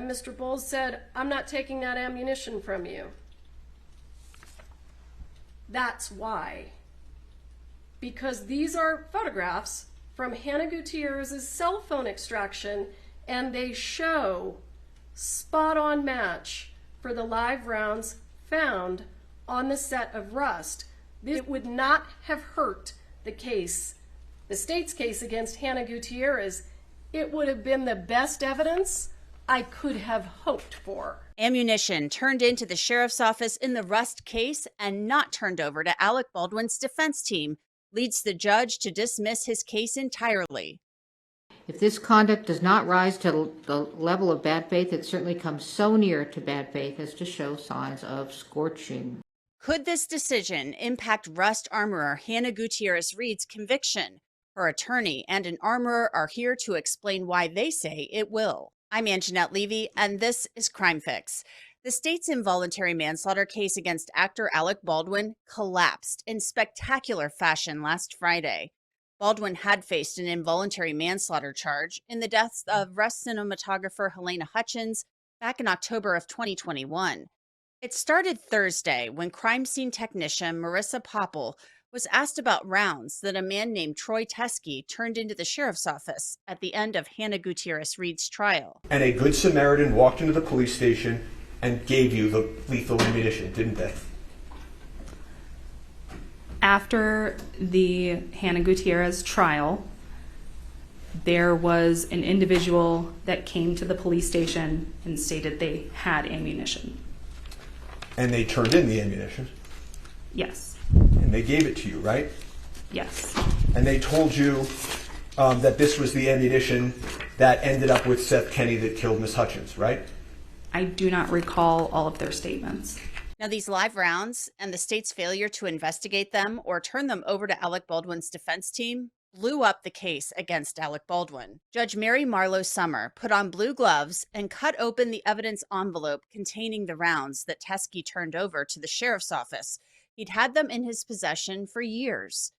and Mr. Bowles said, "I'm not taking that ammunition from you." That's why. Because these are photographs from Hannah Gutierrez's cell phone extraction, and they show spot-on match for the live rounds found on the set of Rust. It would not have hurt the case, the state's case against Hannah Gutierrez. It would have been the best evidence I could have hoped for. Ammunition turned into the sheriff's office in the Rust case and not turned over to Alec Baldwin's defense team leads the judge to dismiss his case entirely. If this conduct does not rise to the level of bad faith, it certainly comes so near to bad faith as to show signs of scorching. Could this decision impact Rust armorer Hannah Gutierrez-Reed's conviction? Her attorney and an armorer are here to explain why they say it will. I'm Angenette Levy, and this is Crime Fix. The state's involuntary manslaughter case against actor Alec Baldwin collapsed in spectacular fashion last Friday. Baldwin had faced an involuntary manslaughter charge in the deaths of Rust cinematographer Halyna Hutchins back in October of 2021. It started Thursday when crime scene technician Marissa Popple was asked about rounds that a man named Troy Teskey turned into the sheriff's office at the end of Hannah Gutierrez-Reed's trial. And a good Samaritan walked into the police station and gave you the lethal ammunition, didn't they? After the Hannah Gutierrez trial, there was an individual that came to the police station and stated they had ammunition. And they turned in the ammunition? Yes. And they gave it to you, right? Yes. And they told you that this was the ammunition that ended up with Seth Kenny that killed Miss Hutchins, right? I do not recall all of their statements. Now, these live rounds and the state's failure to investigate them or turn them over to Alec Baldwin's defense team blew up the case against Alec Baldwin. Judge Mary Marlowe Summer put on blue gloves and cut open the evidence envelope containing the rounds that Teskey turned over to the sheriff's office. He'd had them in his possession for years.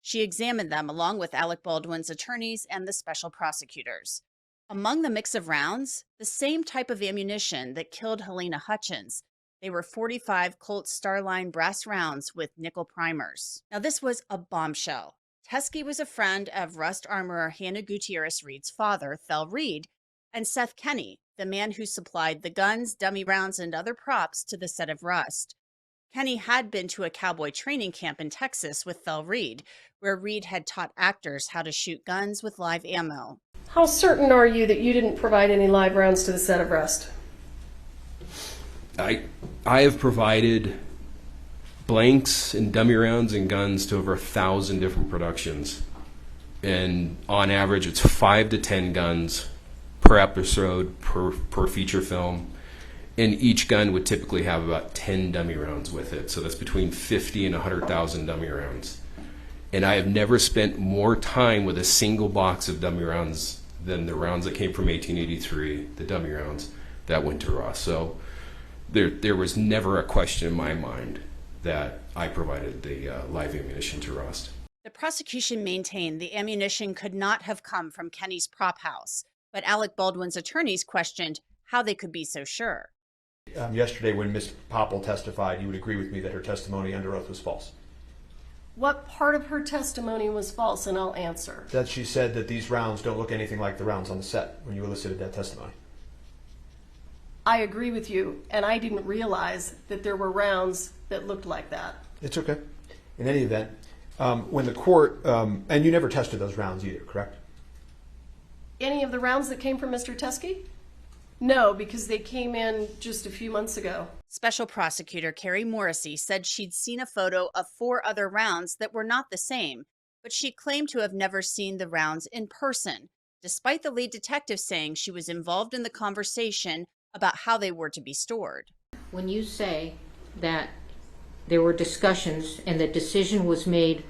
She examined them along with Alec Baldwin's attorneys and the special prosecutors. Among the mix of rounds, the same type of ammunition that killed Halyna Hutchins. They were 45 Colt Starline brass rounds with nickel primers. Now, this was a bombshell. Teskey was a friend of Rust armorer Hannah Gutierrez-Reed's father, Thel Reed, and Seth Kenny, the man who supplied the guns, dummy rounds, and other props to the set of Rust. Kenny had been to a cowboy training camp in Texas with Thel Reed, where Reed had taught actors how to shoot guns with live ammo. How certain are you that you didn't provide any live rounds to the set of Rust? I have provided blanks and dummy rounds and guns to over 1,000 different productions, and on average it's 5 to 10 guns per episode per feature film, and each gun would typically have about 10 dummy rounds with it, so that's between 50 and 100,000 dummy rounds. And I have never spent more time with a single box of dummy rounds than the rounds that came from 1883, the dummy rounds that went to Ross. So there was never a question in my mind that I provided the live ammunition to Rust. The prosecution maintained the ammunition could not have come from Kenny's prop house, but Alec Baldwin's attorneys questioned how they could be so sure. Yesterday when Ms. Popple testified, you would agree with me that her testimony under oath was false. What part of her testimony was false? And I'll answer. That she said that these rounds don't look anything like the rounds on the set when you elicited that testimony. I agree with you, and I didn't realize that there were rounds that looked like that. It's okay. In any event, when the court, and you never tested those rounds either, correct? Any of the rounds that came from Mr. Teskey? No, because they came in just a few months ago. Special prosecutor Carrie Morrissey said she'd seen a photo of 4 other rounds that were not the same, but she claimed to have never seen the rounds in person, despite the lead detective saying she was involved in the conversation about how they were to be stored. When you say that there were discussions and the decision was made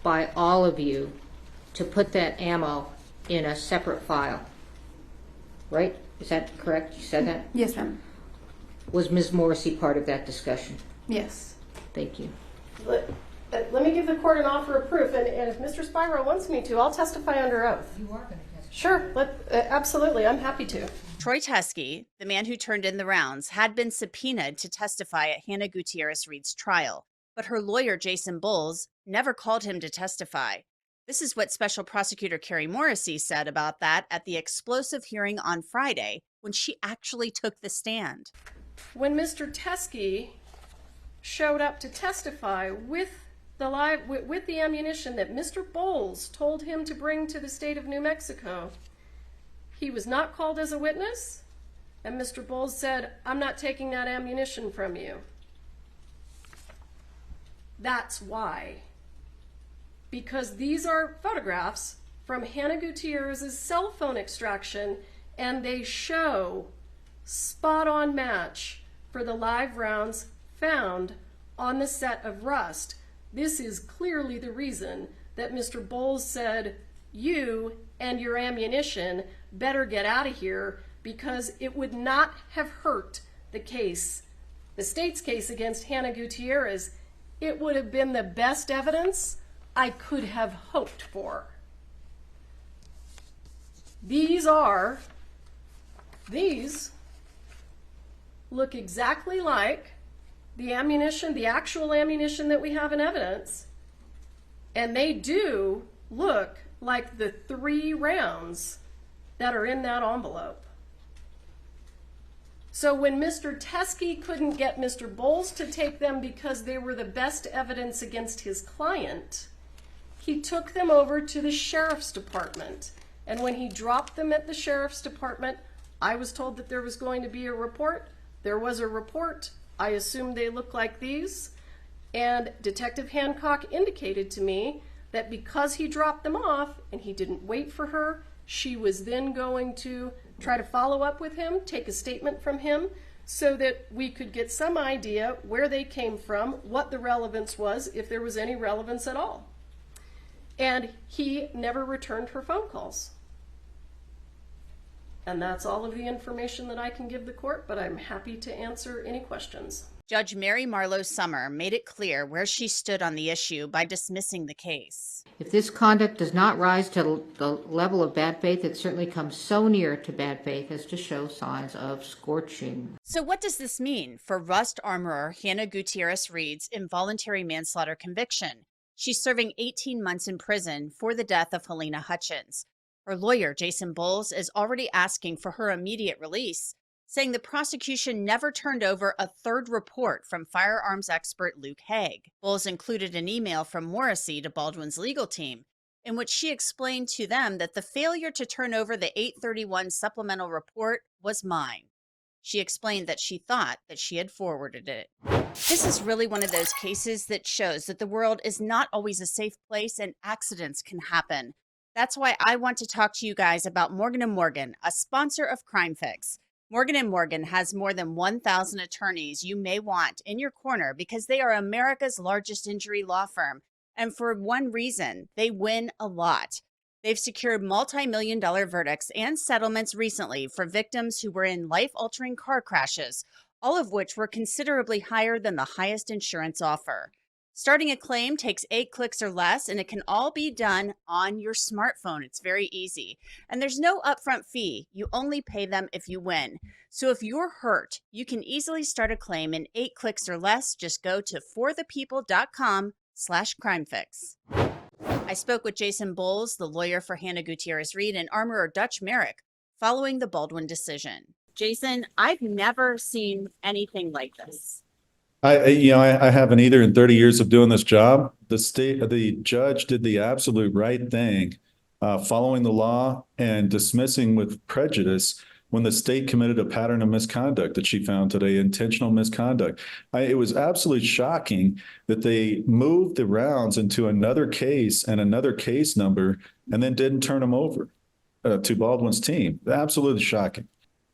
by all of you to put that ammo in a separate file, right? Is that correct? You said that? Yes, ma'am. Was Ms. Morrissey part of that discussion? Yes. Thank you. Let me give the court an offer of proof, and if Mr. Spiro wants me to, I'll testify under oath. You are going to testify. Sure, absolutely, I'm happy to. Troy Teskey, the man who turned in the rounds, had been subpoenaed to testify at Hannah Gutierrez-Reed's trial, but her lawyer, Jason Bowles, never called him to testify. This is what Special Prosecutor Carrie Morrissey said about that at the explosive hearing on Friday when she actually took the stand. When Mr. Teskey showed up to testify with the ammunition that Mr. Bowles told him to bring to the state of New Mexico, he was not called as a witness, and Mr. Bowles said, "I'm not taking that ammunition from you." That's why. Because these are photographs from Hannah Gutierrez's cell phone extraction, and they show spot-on match for the live rounds found on the set of Rust. This is clearly the reason that Mr. Bowles said, "You and your ammunition better get out of here," because it would not have hurt the case, the state's case against Hannah Gutierrez. It would have been the best evidence I could have hoped for. These look exactly like the ammunition, the actual ammunition that we have in evidence, and they do look like the 3 rounds that are in that envelope. So when Mr. Teskey couldn't get Mr. Bowles to take them because they were the best evidence against his client, he took them over to the sheriff's department. And when he dropped them at the sheriff's department, I was told that there was going to be a report. There was a report. I assumed they looked like these. And Detective Hancock indicated to me that because he dropped them off and he didn't wait for her, she was then going to try to follow up with him, take a statement from him, so that we could get some idea where they came from, what the relevance was, if there was any relevance at all. And he never returned her phone calls. And that's all of the information that I can give the court, but I'm happy to answer any questions. Judge Mary Marlowe Summer made it clear where she stood on the issue by dismissing the case. If this conduct does not rise to the level of bad faith, it certainly comes so near to bad faith as to show signs of scorching. So what does this mean for Rust armorer Hannah Gutierrez-Reed's involuntary manslaughter conviction? She's serving 18 months in prison for the death of Halyna Hutchins. Her lawyer, Jason Bowles, is already asking for her immediate release, saying the prosecution never turned over a third report from firearms expert Luke Haig. Bowles included an email from Morrissey to Baldwin's legal team, in which she explained to them that the failure to turn over the 831 supplemental report was mine. She explained that she thought that she had forwarded it. This is really one of those cases that shows that the world is not always a safe place and accidents can happen. That's why I want to talk to you guys about Morgan & Morgan, a sponsor of Crime Fix. Morgan & Morgan has more than 1,000 attorneys you may want in your corner because they are America's largest injury law firm. And for one reason, they win a lot. They've secured multi-million-dollar verdicts and settlements recently for victims who were in life-altering car crashes, all of which were considerably higher than the highest insurance offer. Starting a claim takes 8 clicks or less, and it can all be done on your smartphone. It's very easy. And there's no upfront fee. You only pay them if you win. So if you're hurt, you can easily start a claim in 8 clicks or less. Just go to forthepeople.com/crimefix. I spoke with Jason Bowles, the lawyer for Hannah Gutierrez-Reed, and armorer Dutch Merrick, following the Baldwin decision. Jason, I've never seen anything like this. I haven't either in 30 years of doing this job. The judge did the absolute right thing, following the law and dismissing with prejudice when the state committed a pattern of misconduct that she found today, intentional misconduct. It was absolutely shocking that they moved the rounds into another case and another case number and then didn't turn them over to Baldwin's team. Absolutely shocking.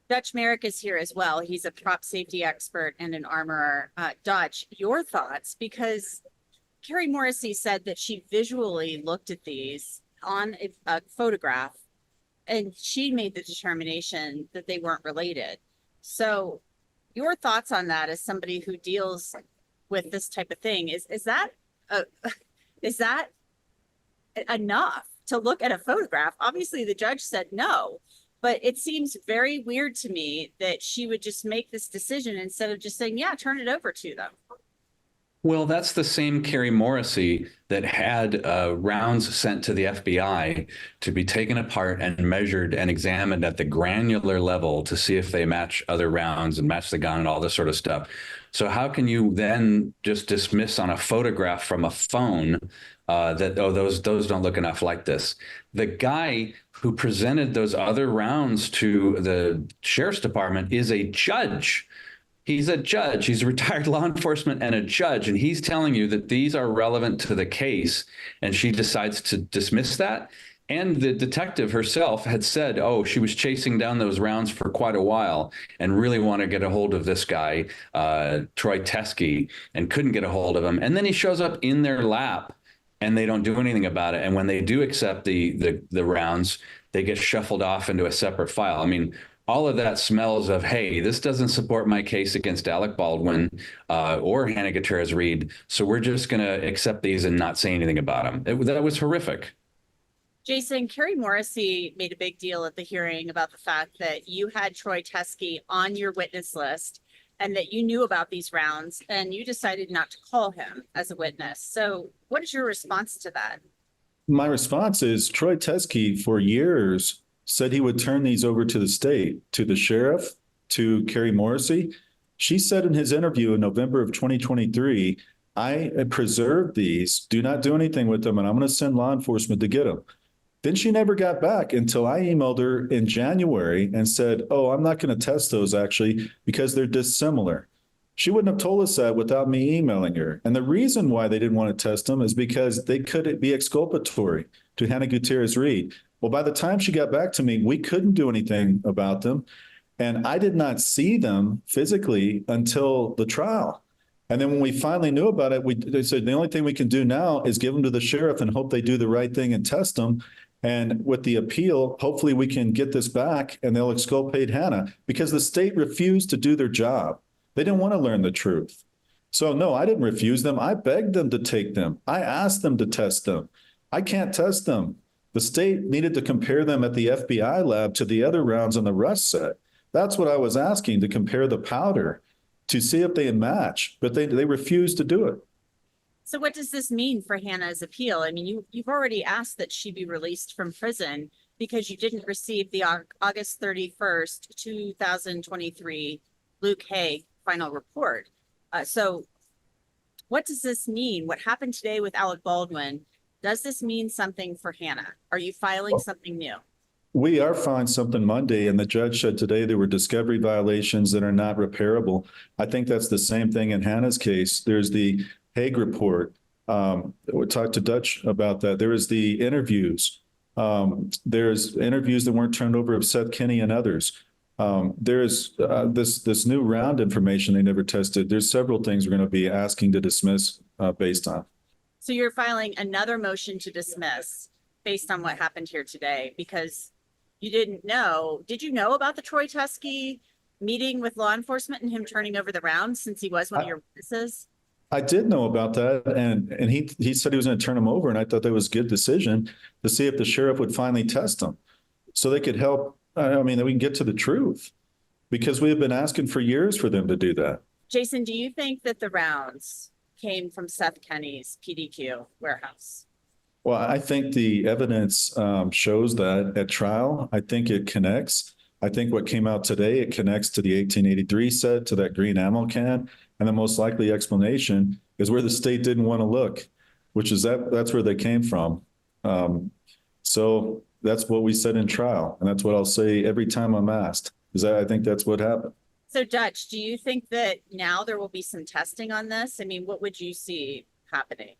Dutch Merrick is here as well. He's a prop safety expert and an armorer. Dutch, your thoughts? Because Carrie Morrissey said that she visually looked at these on a photograph and she made the determination that they weren't related. So your thoughts on that as somebody who deals with this type of thing, is that enough to look at a photograph? Obviously the judge said no, But it seems very weird to me that she would just make this decision instead of just saying, yeah, turn it over to them. Well, that's the same Carrie Morrissey that had rounds sent to the FBI to be taken apart and measured and examined at the granular level to see if they match other rounds and match the gun and all this sort of stuff. So how can you then just dismiss on a photograph from a phone that, oh, those don't look enough like this? The guy who presented those other rounds to the sheriff's department is a judge. He's a judge. He's a retired law enforcement and a judge, and he's telling you that these are relevant to the case, and she decides to dismiss that. And the detective herself had said, oh, she was chasing down those rounds for quite a while and really wanted to get a hold of this guy, Troy Teskey, and couldn't get a hold of him. And then he shows up in their lap, and they don't do anything about it. And when they do accept the rounds, they get shuffled off into a separate file. I mean, all of that smells of, hey, this doesn't support my case against Alec Baldwin or Halyna Gutierrez-Reed, so we're just going to accept these and not say anything about them. That was horrific. Jason, Carrie Morrissey made a big deal at the hearing about the fact that you had Troy Teskey on your witness list and that you knew about these rounds and you decided not to call him as a witness. So what is your response to that? My response is Troy Teskey for years said he would turn these over to the state, to the sheriff, to Carrie Morrissey. She said in his interview in November of 2023, I preserved these, do not do anything with them, and I'm going to send law enforcement to get them. Then she never got back until I emailed her in January and said, oh, I'm not going to test those actually because they're dissimilar. She wouldn't have told us that without me emailing her. And the reason why they didn't want to test them is because they could be exculpatory to Halyna Gutierrez-Reed. Well, by the time she got back to me, we couldn't do anything about them. And I did not see them physically until the trial. And then when we finally knew about it, they said the only thing we can do now is give them to the sheriff and hope they do the right thing and test them. And with the appeal, hopefully we can get this back and they'll exculpate Halyna because the state refused to do their job. They didn't want to learn the truth. So no, I didn't refuse them. I begged them to take them. I asked them to test them. I can't test them. The state needed to compare them at the FBI lab to the other rounds on the Rust set. That's what I was asking, to compare the powder to see if they match, but they refused to do it. So what does this mean for Hannah's appeal? I mean, you've already asked that she be released from prison because you didn't receive the August 31st, 2023 Luke Hague final report. So what does this mean? What happened today with Alec Baldwin? Does this mean something for Halyna? Are you filing something new? We are filing something Monday, and the judge said today there were discovery violations that are not repairable. I think that's the same thing in Hannah's case. There's the Hague report. We talked to Dutch about that. There is the interviews. There's interviews that weren't turned over of Seth Kenney and others. There's this new round information they never tested. There's several things we're going to be asking to dismiss based on. So you're filing another motion to dismiss based on what happened here today because you didn't know. Did you know about the Troy Teskey meeting with law enforcement and him turning over the rounds since he was one of your witnesses? I did know about that, and he said he was going to turn them over, and I thought that was a good decision to see if the sheriff would finally test them so they could help. I mean, that we can get to the truth because we have been asking for years for them to do that. Jason, do you think that the rounds came from Seth Kenney's PDQ warehouse? Well, I think the evidence shows that at trial. I think it connects. I think what came out today, it connects to the 1883 set, to that green ammo can. And the most likely explanation is where the state didn't want to look, which is that's where they came from. So that's what we said in trial. And that's what I'll say every time I'm asked, is that I think that's what happened. So Dutch, do you think that now there will be some testing on this? I mean, what would you see happening?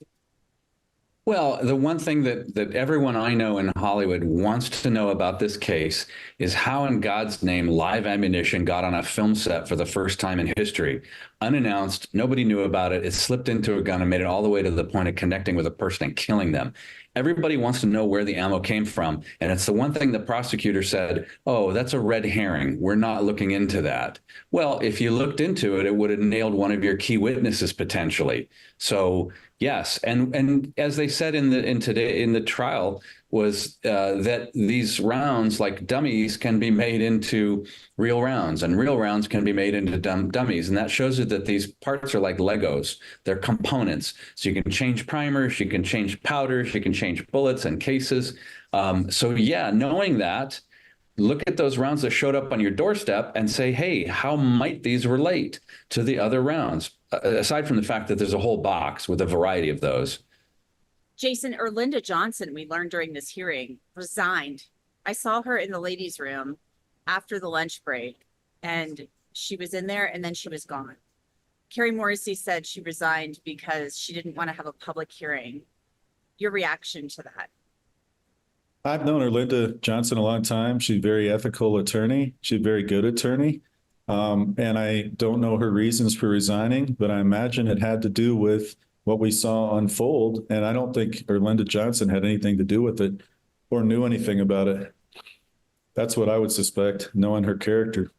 Well, the one thing that everyone I know in Hollywood wants to know about this case is how in God's name live ammunition got on a film set for the first time in history. Unannounced, nobody knew about it. It slipped into a gun and made it all the way to the point of connecting with a person and killing them. Everybody wants to know where the ammo came from. And it's the one thing the prosecutor said, oh, that's a red herring. We're not looking into that. Well, if you looked into it, it would have nailed one of your key witnesses potentially. So yes, and as they said in the trial, was that these rounds, like dummies, can be made into real rounds, and real rounds can be made into dummies. And that shows you that these parts are like Legos. They're components. So you can change primers, you can change powders, you can change bullets and cases. So yeah, knowing that, look at those rounds that showed up on your doorstep and say, hey, how might these relate to the other rounds? Aside from the fact that there's a whole box with a variety of those. Jason, Erlinda Johnson, we learned during this hearing, resigned. I saw her in the ladies' room after the lunch break, and she was in there and then she was gone. Carrie Morrissey said she resigned because she didn't want to have a public hearing. Your reaction to that? I've known Erlinda Johnson a long time. She's a very ethical attorney. She's a very good attorney. And I don't know her reasons for resigning, but I imagine it had to do with what we saw unfold. And I don't think Erlinda Johnson had anything to do with it or knew anything about it. That's what I would suspect, knowing her character.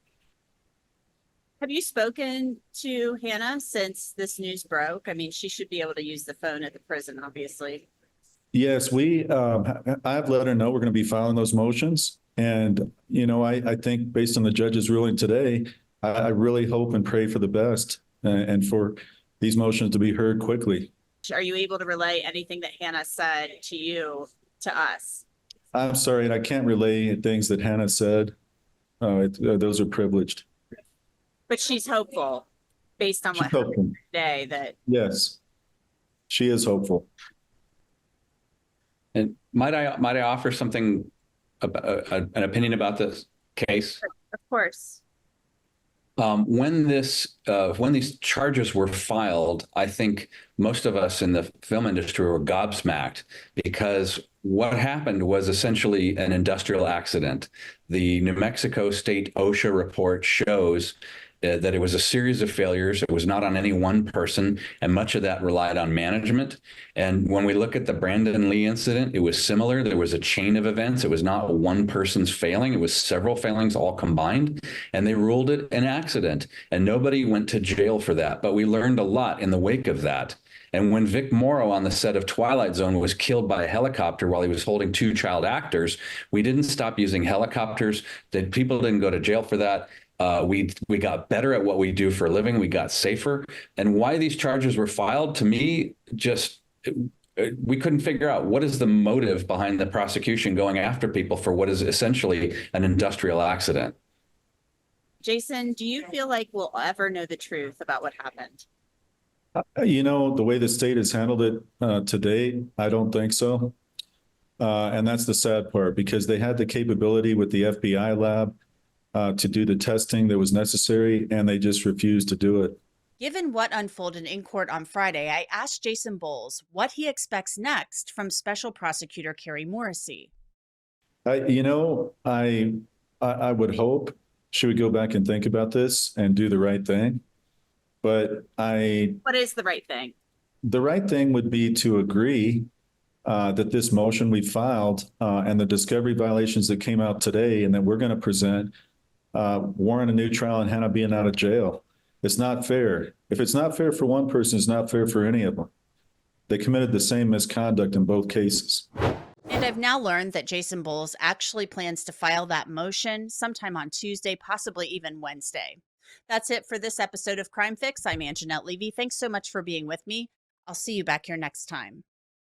Have you spoken to Hannah since this news broke? I mean, she should be able to use the phone at the prison, obviously. Yes, I've let her know we're going to be filing those motions. And, I think based on the judge's ruling today, I really hope and pray for the best and for these motions to be heard quickly. Are you able to relay anything that Hannah said to you, to us? I'm sorry, and I can't relay things that Hannah said. Those are privileged. But she's hopeful based on what happened today that. Yes, she is hopeful. And might I offer something about an opinion about this case? Of course. When these charges were filed, I think most of us in the film industry were gobsmacked because what happened was essentially an industrial accident. The New Mexico State OSHA report shows that it was a series of failures. It was not on any one person, and much of that relied on management. And when we look at the Brandon Lee incident, it was similar. There was a chain of events. It was not one person's failing. It was several failings all combined, and they ruled it an accident, and nobody went to jail for that. But we learned a lot in the wake of that. And when Vic Morrow on the set of Twilight Zone was killed by a helicopter while he was holding two child actors, we didn't stop using helicopters. People didn't go to jail for that. We got better at what we do for a living. We got safer. And why these charges were filed, to me, just we couldn't figure out what is the motive behind the prosecution going after people for what is essentially an industrial accident. Jason, do you feel like we'll ever know the truth about what happened? The way the state has handled it to date, I don't think so. And that's the sad part, because they had the capability with the FBI lab to do the testing that was necessary, and they just refused to do it. Given what unfolded in court on Friday, I asked Jason Bowles what he expects next from Special Prosecutor Carrie Morrissey. I would hope she would go back and think about this and do the right thing. But what is the right thing? The right thing would be to agree that this motion we filed and the discovery violations that came out today and that we're going to present warrant a new trial and Hannah being out of jail. It's not fair. If it's not fair for one person, it's not fair for any of them. They committed the same misconduct in both cases. And I've now learned that Jason Bowles actually plans to file that motion sometime on Tuesday, possibly even Wednesday. That's it for this episode of Crime Fix. I'm Angenette Levy. Thanks so much for being with me. I'll see you back here next time.